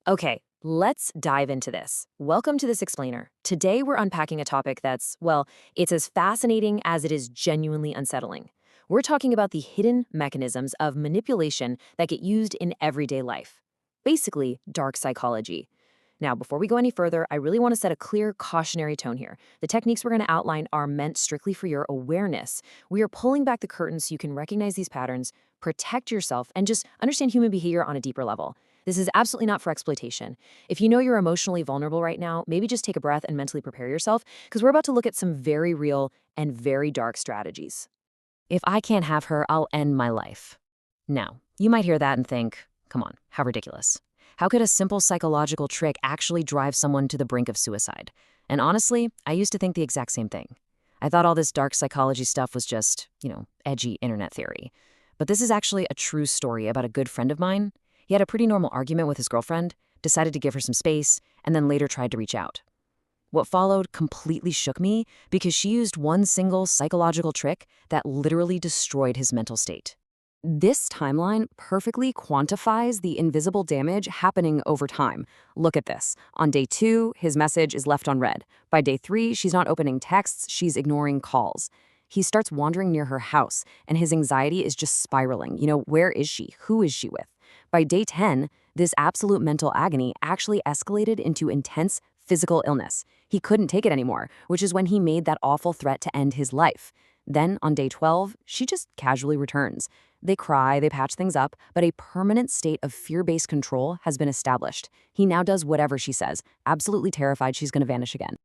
Okay, let's dive into this. Welcome to This Explainer. Today we're unpacking a topic that's, well, it's as fascinating as it is genuinely unsettling. We're talking about the hidden mechanisms of manipulation that get used in everyday life. Basically, dark psychology. Now, before we go any further, I really want to set a clear cautionary tone here. The techniques we're going to outline are meant strictly for your awareness. We are pulling back the curtains so you can recognize these patterns, protect yourself, and just understand human behavior on a deeper level. This is absolutely not for exploitation. If you know you're emotionally vulnerable right now, maybe just take a breath and mentally prepare yourself, because we're about to look at some very real and very dark strategies. If I can't have her, I'll end my life. Now, you might hear that and think, come on, how ridiculous. How could a simple psychological trick actually drive someone to the brink of suicide? And honestly, I used to think the exact same thing. I thought all this dark psychology stuff was just, edgy internet theory. But this is actually a true story about a good friend of mine. He had a pretty normal argument with his girlfriend, decided to give her some space, and then later tried to reach out. What followed completely shook me because she used one single psychological trick that literally destroyed his mental state. This timeline perfectly quantifies the invisible damage happening over time. Look at this. On day 2, his message is left unread. By day 3, she's not opening texts, she's ignoring calls. He starts wandering near her house, and his anxiety is just spiraling. Where is she? Who is she with? By day 10, this absolute mental agony actually escalated into intense physical illness. He couldn't take it anymore, which is when he made that awful threat to end his life. Then, on day 12, she just casually returns. They cry, they patch things up, but a permanent state of fear-based control has been established. He now does whatever she says, absolutely terrified she's going to vanish again.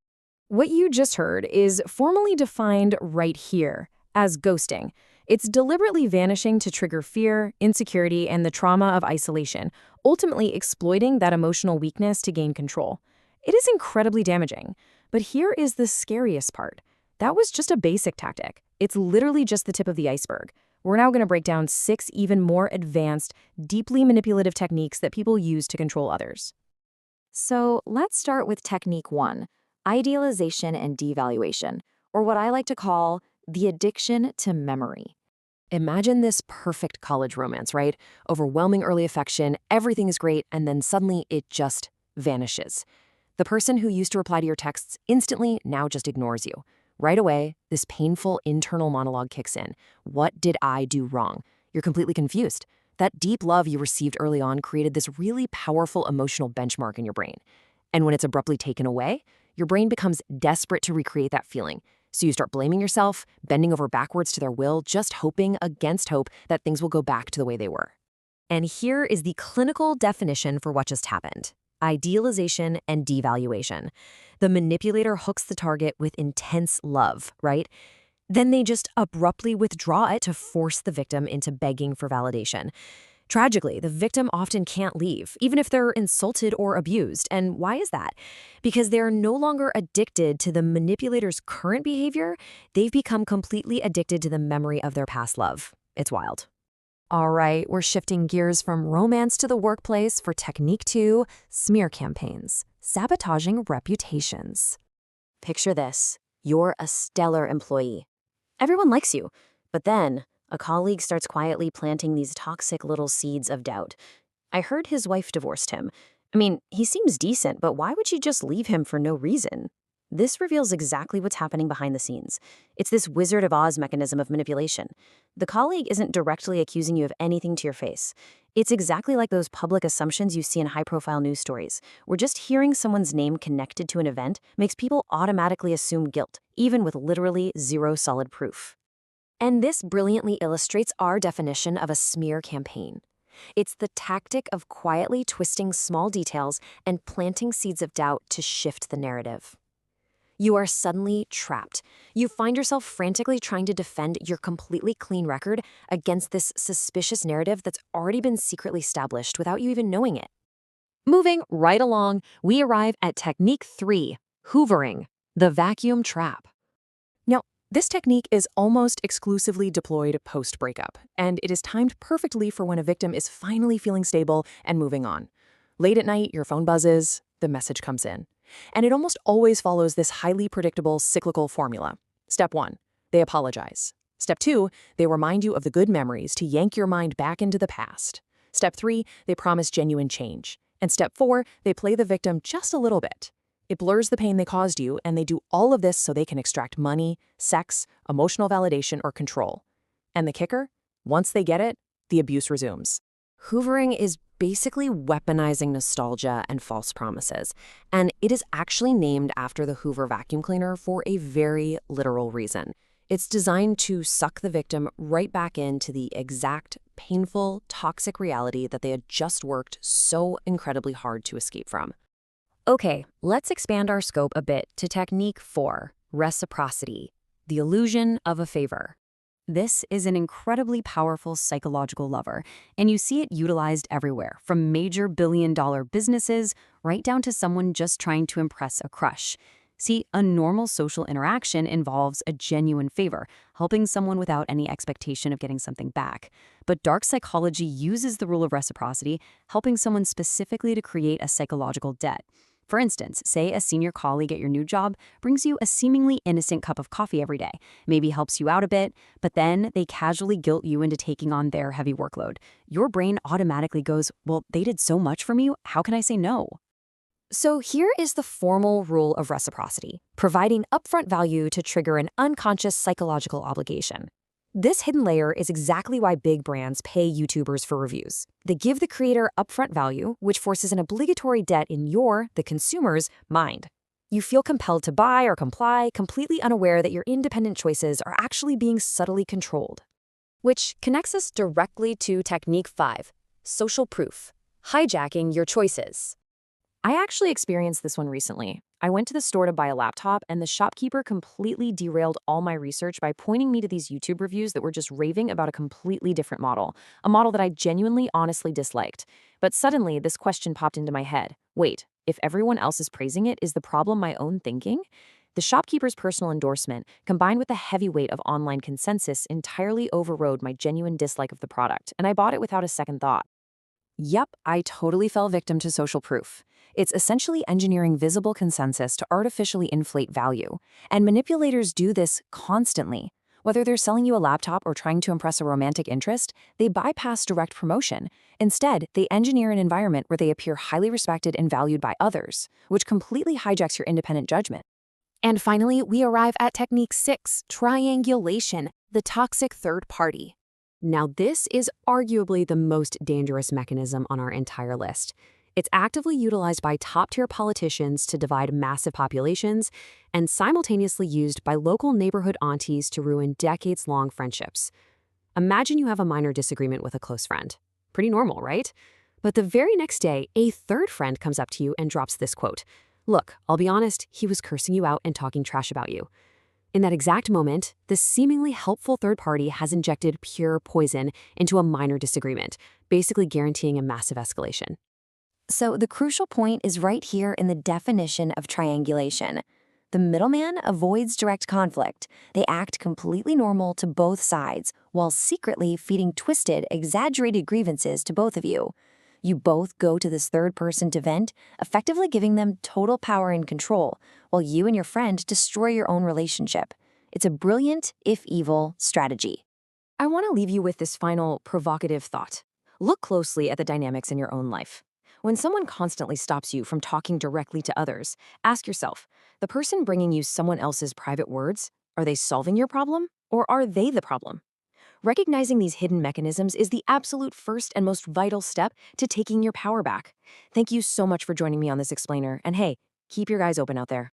What you just heard is formally defined right here as ghosting. It's deliberately vanishing to trigger fear, insecurity, and the trauma of isolation, ultimately exploiting that emotional weakness to gain control. It is incredibly damaging. But here is the scariest part. That was just a basic tactic. It's literally just the tip of the iceberg. We're now going to break down 6 even more advanced, deeply manipulative techniques that people use to control others. So let's start with technique 1, idealization and devaluation, or what I like to call the addiction to memory. Imagine this perfect college romance, right? Overwhelming early affection, everything is great, and then suddenly it just vanishes. The person who used to reply to your texts instantly now just ignores you. Right away, this painful internal monologue kicks in. What did I do wrong? You're completely confused. That deep love you received early on created this really powerful emotional benchmark in your brain. And when it's abruptly taken away, your brain becomes desperate to recreate that feeling. So you start blaming yourself, bending over backwards to their will, just hoping against hope that things will go back to the way they were. And here is the clinical definition for what just happened. Idealization and devaluation. The manipulator hooks the target with intense love, right? Then they just abruptly withdraw it to force the victim into begging for validation. Tragically, the victim often can't leave, even if they're insulted or abused. And why is that? Because they're no longer addicted to the manipulator's current behavior, they've become completely addicted to the memory of their past love. It's wild. All right, we're shifting gears from romance to the workplace for technique 2, smear campaigns, sabotaging reputations. Picture this. You're a stellar employee. Everyone likes you, but then a colleague starts quietly planting these toxic little seeds of doubt. I heard his wife divorced him. I mean, he seems decent, but why would she just leave him for no reason? This reveals exactly what's happening behind the scenes. It's this Wizard of Oz mechanism of manipulation. The colleague isn't directly accusing you of anything to your face. It's exactly like those public assumptions you see in high-profile news stories, where just hearing someone's name connected to an event makes people automatically assume guilt, even with literally zero solid proof. And this brilliantly illustrates our definition of a smear campaign. It's the tactic of quietly twisting small details and planting seeds of doubt to shift the narrative. You are suddenly trapped. You find yourself frantically trying to defend your completely clean record against this suspicious narrative that's already been secretly established without you even knowing it. Moving right along, we arrive at technique 3, hoovering, the vacuum trap. Now, this technique is almost exclusively deployed post-breakup, and it is timed perfectly for when a victim is finally feeling stable and moving on. Late at night, your phone buzzes, the message comes in. And it almost always follows this highly predictable cyclical formula. Step 1, they apologize. Step 2, they remind you of the good memories to yank your mind back into the past. Step 3, they promise genuine change. And step 4, they play the victim just a little bit. It blurs the pain they caused you, and they do all of this so they can extract money, sex, emotional validation, or control. And the kicker? Once they get it, the abuse resumes. Hoovering is basically weaponizing nostalgia and false promises, and it is actually named after the Hoover vacuum cleaner for a very literal reason. It's designed to suck the victim right back into the exact, painful, toxic reality that they had just worked so incredibly hard to escape from. Okay, let's expand our scope a bit to technique 4, reciprocity, the illusion of a favor. This is an incredibly powerful psychological lever, and you see it utilized everywhere, from major billion-dollar businesses right down to someone just trying to impress a crush. See, a normal social interaction involves a genuine favor, helping someone without any expectation of getting something back. But dark psychology uses the rule of reciprocity, helping someone specifically to create a psychological debt. For instance, say a senior colleague at your new job brings you a seemingly innocent cup of coffee every day, maybe helps you out a bit, but then they casually guilt you into taking on their heavy workload. Your brain automatically goes, well, they did so much for me, how can I say no? So here is the formal rule of reciprocity, providing upfront value to trigger an unconscious psychological obligation. This hidden layer is exactly why big brands pay YouTubers for reviews. They give the creator upfront value, which forces an obligatory debt in your, the consumer's, mind. You feel compelled to buy or comply, completely unaware that your independent choices are actually being subtly controlled. Which connects us directly to technique 5, social proof, hijacking your choices. I actually experienced this one recently. I went to the store to buy a laptop, and the shopkeeper completely derailed all my research by pointing me to these YouTube reviews that were just raving about a completely different model, a model that I genuinely, honestly disliked. But suddenly, this question popped into my head. Wait, if everyone else is praising it, is the problem my own thinking? The shopkeeper's personal endorsement, combined with the heavy weight of online consensus, entirely overrode my genuine dislike of the product, and I bought it without a second thought. Yep, I totally fell victim to social proof. It's essentially engineering visible consensus to artificially inflate value. And manipulators do this constantly. Whether they're selling you a laptop or trying to impress a romantic interest, they bypass direct promotion. Instead, they engineer an environment where they appear highly respected and valued by others, which completely hijacks your independent judgment. And finally, we arrive at technique 6, triangulation, the toxic third party. Now, this is arguably the most dangerous mechanism on our entire list. It's actively utilized by top-tier politicians to divide massive populations and simultaneously used by local neighborhood aunties to ruin decades-long friendships. Imagine you have a minor disagreement with a close friend. Pretty normal, right? But the very next day, a third friend comes up to you and drops this quote. Look, I'll be honest, he was cursing you out and talking trash about you. In that exact moment, the seemingly helpful third party has injected pure poison into a minor disagreement, basically guaranteeing a massive escalation. So the crucial point is right here in the definition of triangulation. The middleman avoids direct conflict. They act completely normal to both sides, while secretly feeding twisted, exaggerated grievances to both of you. You both go to this third person to vent, effectively giving them total power and control, while you and your friend destroy your own relationship. It's a brilliant, if evil, strategy. I want to leave you with this final provocative thought. Look closely at the dynamics in your own life. When someone constantly stops you from talking directly to others, ask yourself, the person bringing you someone else's private words, are they solving your problem, or are they the problem? Recognizing these hidden mechanisms is the absolute first and most vital step to taking your power back. Thank you so much for joining me on this explainer, and hey, keep your eyes open out there.